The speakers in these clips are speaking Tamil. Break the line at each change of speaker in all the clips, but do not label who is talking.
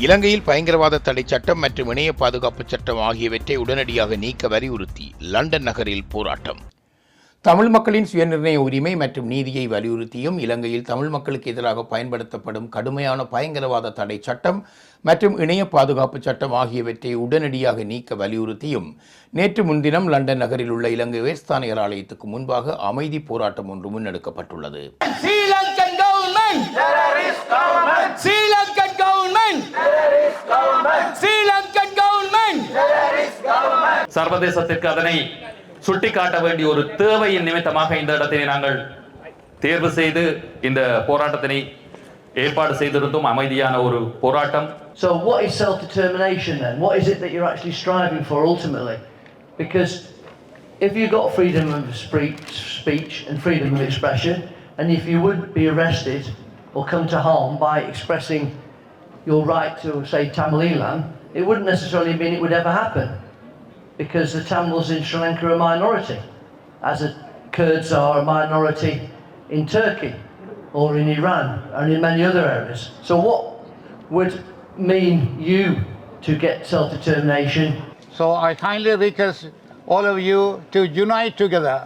இலங்கையில் பயங்கரவாத தடை சட்டம் மற்றும் இணைய பாதுகாப்பு சட்டம் ஆகியவற்றை உடனடியாக நீக்க வலியுறுத்தி லண்டன் நகரில் போராட்டம். தமிழ் மக்களின் சுயநிர்ணய உரிமை மற்றும் நீதியை வலியுறுத்தியும் இலங்கையில் தமிழ் மக்களுக்கு எதிராக பயன்படுத்தப்படும் கடுமையான பயங்கரவாத தடை சட்டம் மற்றும் இணைய பாதுகாப்பு சட்டம் ஆகியவற்றை உடனடியாக நீக்க வலியுறுத்தியும் நேற்று முன்தினம் லண்டன் நகரில் உள்ள இலங்கை வேஸ்தானியர் ஆலயத்துக்கு முன்பாக அமைதி போராட்டம் ஒன்று முன்னெடுக்கப்பட்டுள்ளது.
சர்வதேசத்திற்கு அதனை சுட்டிக்காட்ட வேண்டிய ஒரு தேவையின் நிமித்தமாக இந்த இடத்தினை நாங்கள் தேர்வு செய்து இந்த போராட்டத்தினை ஏற்பாடு செய்திருந்தோம். அமைதியான ஒரு போராட்டம்.
So what is self-determination then? What is it that you're actually striving for ultimately? Because if you've got freedom of speech and freedom of expression, and if you would be arrested or come to harm by expressing your right to, say, Tamil, it wouldn't necessarily mean it would ever happen. Because the Tamils in Sri Lanka are a minority, as the Kurds are a minority in Turkey or in Iran and in many other areas. So what would mean you to get self-determination?
So I kindly request all of you to unite together.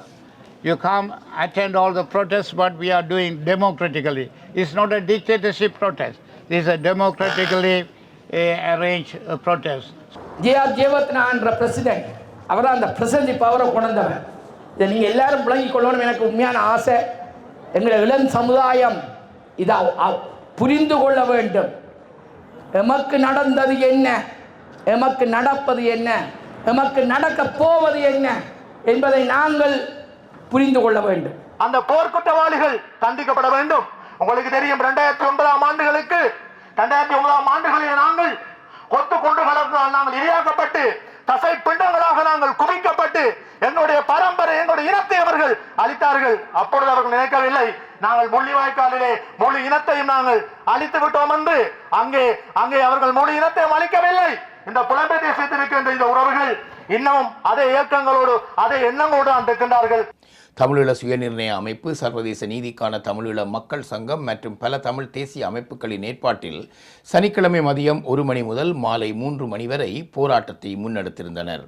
You come attend all the protests what we are doing democratically. It's not a dictatorship protest. This is a democratically arranged protest.
JR ஜெயவர்தனான்ற பிரசிடென்ட் அவர் அந்த பிரசிடென்சி பவரை கொண்டவன். இதை நீங்கள் எல்லாரும் விளங்கிக் கொள்ளணும். எனக்கு உண்மையான ஆசை, எங்களுடைய இளம் சமுதாயம் இதை புரிந்து கொள்ள வேண்டும். எமக்கு நடந்தது என்ன, எமக்கு நடப்பது என்ன, எமக்கு நடக்க போவது என்ன என்பதை நாங்கள் புரிந்து கொள்ள வேண்டும்.
அந்த போர்க்குற்றவாளிகள் தண்டிக்கப்பட வேண்டும். உங்களுக்கு தெரியும், 2009 ஆண்டுகளில் நாங்கள் கொத்து கொண்டு கலந்தால் நாங்கள் இரையாக்கப்பட்டு தசை பிண்டங்களாக நாங்கள் குவிக்கப்பட்டு எங்களுடைய பரம்பரை எங்களுடைய இனத்தை அவர்கள் அழித்தார்கள். அப்பொழுது அவர்கள் நினைக்கவில்லை நாங்கள் முள்ளிவாய்க்காலிலே முழு இனத்தையும் நாங்கள் அழித்து விட்டோம் என்று. அங்கே அவர்கள் முழு இனத்தையும் அழிக்கவில்லை. இந்த புலம்பெயர் தேசத்தில் இருக்கின்ற இந்த உறவுகள் இன்னமும் அதே இயக்கங்களோடு அதே எண்ணங்களோடு இருக்கின்றார்கள்.
தமிழீழ சுயநிர்ணய அமைப்பு, சர்வதேச நீதிக்கான தமிழீழ மக்கள் சங்கம் மற்றும் பல தமிழ் தேசிய அமைப்புகளின் ஏற்பாட்டில் சனிக்கிழமை மதியம் 1 மணி முதல் மாலை 3 மணி வரை போராட்டத்தை முன்னெடுத்திருந்தனர்.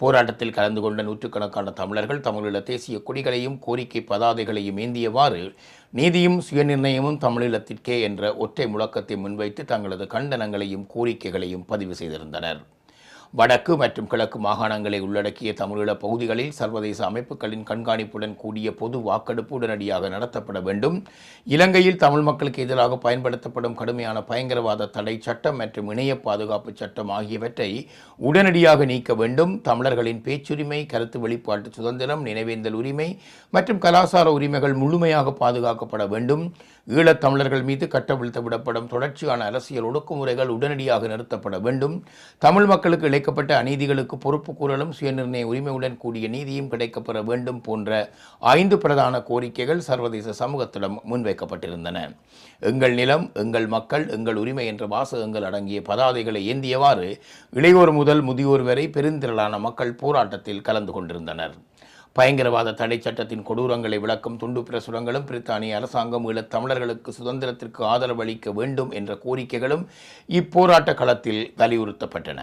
போராட்டத்தில் கலந்து கொண்ட நூற்றுக்கணக்கான தமிழர்கள் தமிழீழ தேசிய கொடிகளையும் கோரிக்கை பதாதைகளையும் ஏந்தியவாறு நீதியும் சுயநிர்ணயமும் தமிழீழத்திற்கே என்ற ஒற்றை முழக்கத்தை முன்வைத்து தங்களது கண்டனங்களையும் கோரிக்கைகளையும் பதிவு செய்திருந்தனர். வடக்கு மற்றும் கிழக்கு மாகாணங்களை உள்ளடக்கிய தமிழீழ பகுதிகளில் சர்வதேச அமைப்புகளின் கண்காணிப்புடன் கூடிய பொது வாக்கெடுப்பு உடனடியாக நடத்தப்பட வேண்டும். இலங்கையில் தமிழ் மக்களுக்கு எதிராக பயன்படுத்தப்படும் கடுமையான பயங்கரவாத தடை சட்டம் மற்றும் இணைய பாதுகாப்பு சட்டம் ஆகியவற்றை உடனடியாக நீக்க வேண்டும். தமிழர்களின் பேச்சுரிமை, கருத்து வெளிப்பாட்டு சுதந்திரம், நினைவேந்தல் உரிமை மற்றும் கலாசார உரிமைகள் முழுமையாக பாதுகாக்கப்பட வேண்டும். ஈழத் தமிழர்கள் மீது கட்டவிழ்த்து விடப்படும் தொடர்ச்சியான அரசியல் ஒடுக்குமுறைகள் உடனடியாக நிறுத்தப்பட வேண்டும். தமிழ் மக்களுக்கு இழைக்கப்பட்ட அநீதிகளுக்கு பொறுப்பு கூறலும் சுயநிர்ணய உரிமையுடன் கூடிய நீதியும் கிடைக்கப்பெற வேண்டும் போன்ற 5 பிரதான கோரிக்கைகள் சர்வதேச சமூகத்திடம் முன்வைக்கப்பட்டிருந்தன. எங்கள் நிலம், எங்கள் மக்கள், எங்கள் உரிமை என்ற வாசகங்கள் அடங்கிய பதாதைகளை ஏந்தியவாறு இளையோர் முதல் முதியோர் வரை பெருந்திரளான மக்கள் போராட்டத்தில் கலந்து கொண்டிருந்தனர். பயங்கரவாத தடை சட்டத்தின் கொடூரங்களை விளக்கும் துண்டு பிரசுரங்களும் பிரித்தானிய அரசாங்கம் ஈழத் தமிழர்களுக்கு சுதந்திரத்திற்கு ஆதரவு அளிக்க வேண்டும் என்ற கோரிக்கைகளும் இப்போராட்ட களத்தில் வலியுறுத்தப்பட்டன.